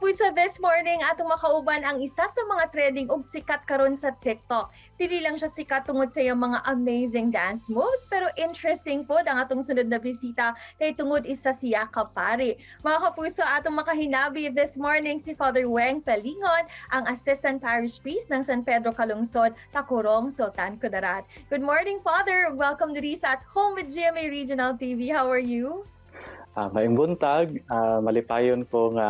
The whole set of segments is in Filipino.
kapuso, this morning atong makauban ang isa sa mga trending ug sikat karon sa TikTok. Dili lang siya sikat tungod sa iyang mga amazing dance moves, pero interesting po ang atong sunod na bisita kay tungod isa siya kapari. Mga kapuso, atong makahinabi this morning si Father Weng Pelingon, ang Assistant Parish Priest ng San Pedro Calungsod, Takurong, Sultan Kudarat. Good morning, Father. Welcome to sa At Home with GMA Regional TV. How are you? Maayong buntag, malipayon ko nga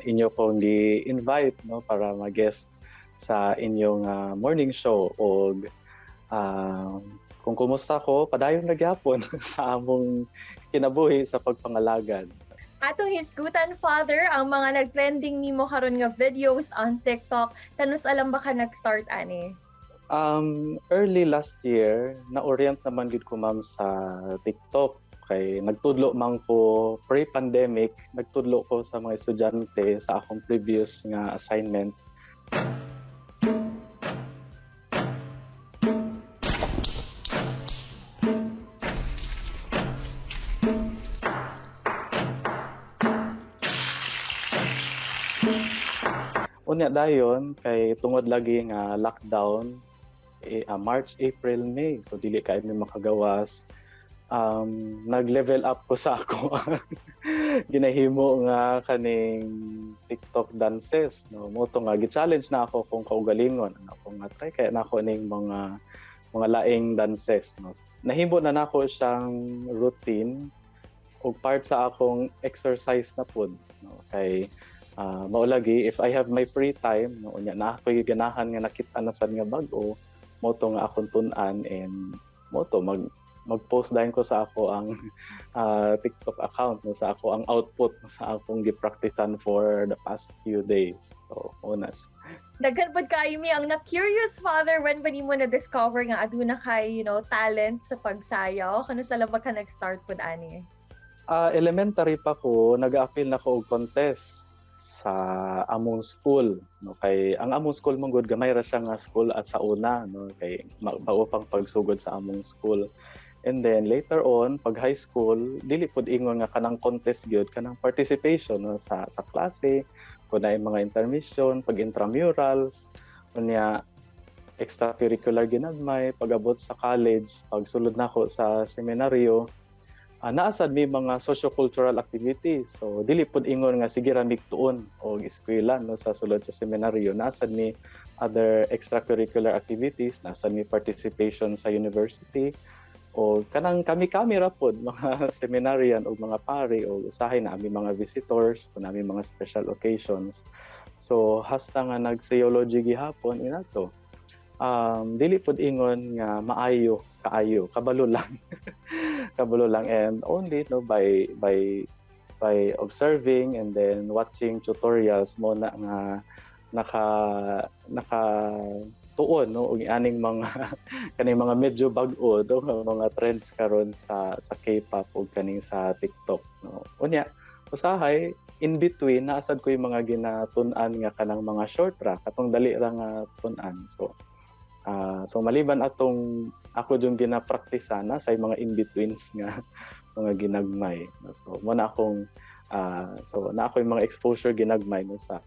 inyo pong gi-invite no para mag-guest sa inyong morning show og kung kumusta ko padayon na gyapon sa among kinabuhi sa pagpangalagad. Atong hisgutan, Father, ang mga nag-trending nimo karon nga videos on TikTok. Tanus alam ba ka nag-start ani? Early last year, na-orient naman gid ko ma'am sa TikTok. Kay nagtudlo man ko pre-pandemic, nagtudlo ko sa mga estudyante sa akong previous nga assignment. Unya dayon kay tungod lagi nga lockdown, March, April, May, so dili kay mi makagawas. Nag-level up ko sa ako ginahimo nga kaning TikTok dances no, moto nga gi-challenge na ako kung kaugalingon ako nga try kaya nako ning mga laing dances no. Nahimo na nako siyang routine ug part sa akong exercise na pud no, kay mao lagi if I have my free time no, unya na ako ganahan nga nakita na sad nga bag-o moto nga akong tun-an and moto mag-post dahil ko sa ako ang TikTok account, no, sa ako ang output sa akong gipraktisan for the past few days. So, unas. Daghan pud kayo mi ang na-curious, Father, when ba nimo na-discover nga aduna kay, talent sa pagsayaw? Kano sa labag ka nag-start pud ani? Elementary pa ko, nag-appeal na ko og contest sa among school no, kay ang among school mong good gamay ra siya nga school at sa una no, kay maupang pagsugod sa among school. And then later on, pag high school, dili pud ingon nga kanang contest gyud, kanang participation no, sa klase, kun ay mga intermission, pag intramurals, unya extracurricular ginagmay, pag-abot sa college, pag sulod nako sa seminaryo, naasad may mga socio-cultural activities. So dili pud ingon nga sige ra migtuon og eskwela no sa sulod sa seminaryo, naasad ni other extracurricular activities, naasad ni participation sa university, o kanang kami ra pod mga seminaryan o mga pari o usahay na ami mga visitors kung nami mga special occasions. So hasta nga nag-theology gihapon inato. Dili pod ingon nga maayo kaayo, kabalo lang. Kabalo lang and only no by observing and then watching tutorials mo na nga naka tuon no og aning mga kaning mga medyo bag-o no, mga trends karon sa K-pop ug kaning sa TikTok no. Unya usahay in between naasad ko yung mga ginatun-an nga kanang mga short track atong dali ra nga tun-an. So maliban atong ako yung ginapraktisa na sa mga in betweens nga mga ginagmay no. So mo na akong na ako yung mga exposure ginagmay no sa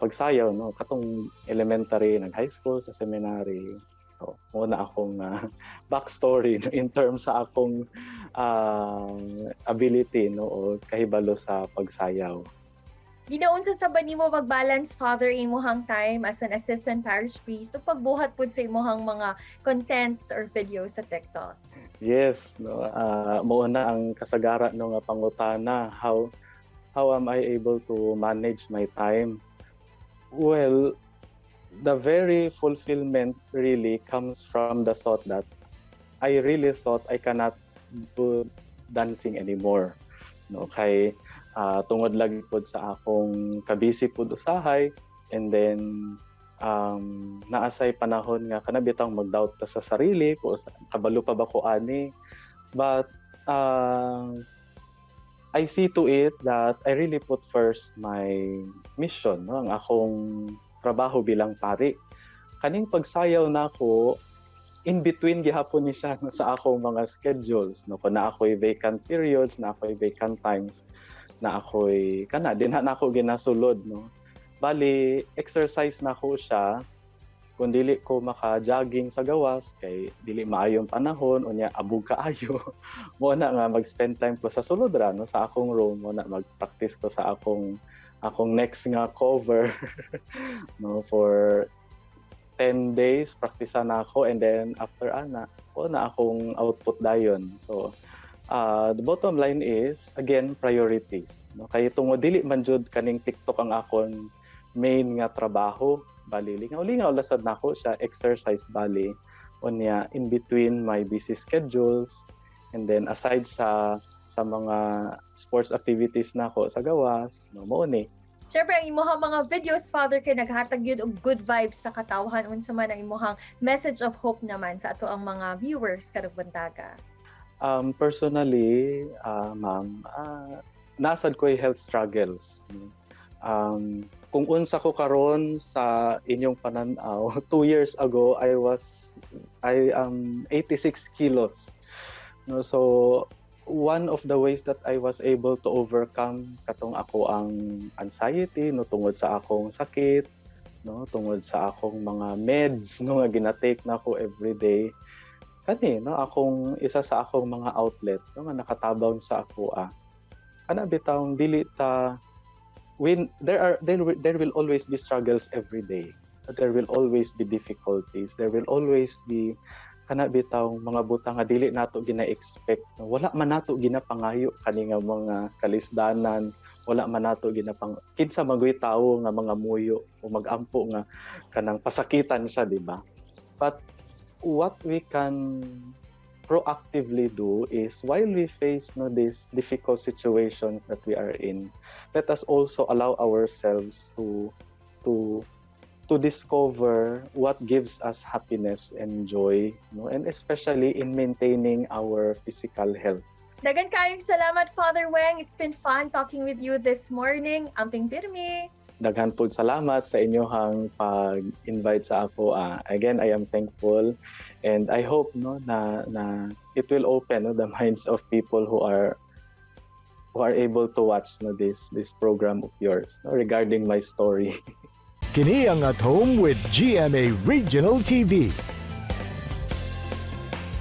pagsayaw no katong elementary nag high school sa seminary. So muna akong backstory no, in terms sa akong ability no o kahibalo sa pagsayaw. Ginaunsa sa ba nimo mag-balance, Father, imuhang time as an assistant parish priest o pagbuhat pud sa imuhang mga contents or videos sa TikTok? Yes no, mao na ang kasagara no nga pangutana, how am I able to manage my time? Well, the very fulfillment really comes from the thought that I really thought I cannot do dancing anymore. No, kay tungod lagi pod sa akong kabisi pod usahay and then naasay panahon nga kanabitang mag-doubt ta sa sarili ko kabalo pa ba ko ani, but I see to it that I really put first my mission, no? Ang akong trabaho bilang pari. Kaning pagsayaw na ako, in between gihapon ni siya sa akong mga schedules. No? Kung na ako'y vacant periods, na ako'y vacant times. na ako'y di na ako ginasulod, no. Bali exercise na ko siya kung dili ko maka-jogging sa gawas kay dili maayong panahon unya abog kaayo. Mo na nga mag-spend time ko sa sulod ra no, sa akong room, mo na mag-practice ko sa akong next nga cover no, for 10 days practice na ako, and then after na akong output dayon. So the bottom line is again priorities no, kay tungod dili man jud kaning TikTok ang akon main nga trabaho, bali lingaw lasad nako siya exercise bali unya in between my busy schedules, and then aside sa mga sports activities nako sa gawas no, mo ni. Siyempre, ang imuhang mga videos, Father, kay naghatag yun og good vibes sa katawhan. Unsa man ang imuhang message of hope naman sa ato ang mga viewers karong buntaga? Personally, ma'am, nasad ko'y health struggles. Kung unsa ko karon sa inyong pananaw, 2 years ago, I am 86 kilos. No, so, one of the ways that I was able to overcome katong ako ang anxiety no, tungod sa akong sakit, no, tungod sa akong mga meds no nga ginatake na ako every day. Kani no, akong isa sa akong mga outlet no nga nakatabang sa ako kana bitawng dili ta when there will always be struggles every day. There will always be difficulties. There will always be kana bitaw mga butang nga dili nato gina-expect. Wala man nato ginapangayo kani nga mga kalisdanan, wala man nato kinsa magoy tawo nga mga muyo o magampo nga kanang pasakitan siya, di ba? But what we can proactively do is while we face these difficult situations that we are in, let us also allow ourselves to discover what gives us happiness and joy, no? And especially in maintaining our physical health. Dagan kayong salamat, Father Weng. It's been fun talking with you this morning. Amping pirmi. Daghan po salamat sa inyong pag-invite sa ako. Again, I am thankful, and I hope no na it will open the minds of people who are able to watch this program of yours regarding my story. Kini ang At Home with GMA Regional TV.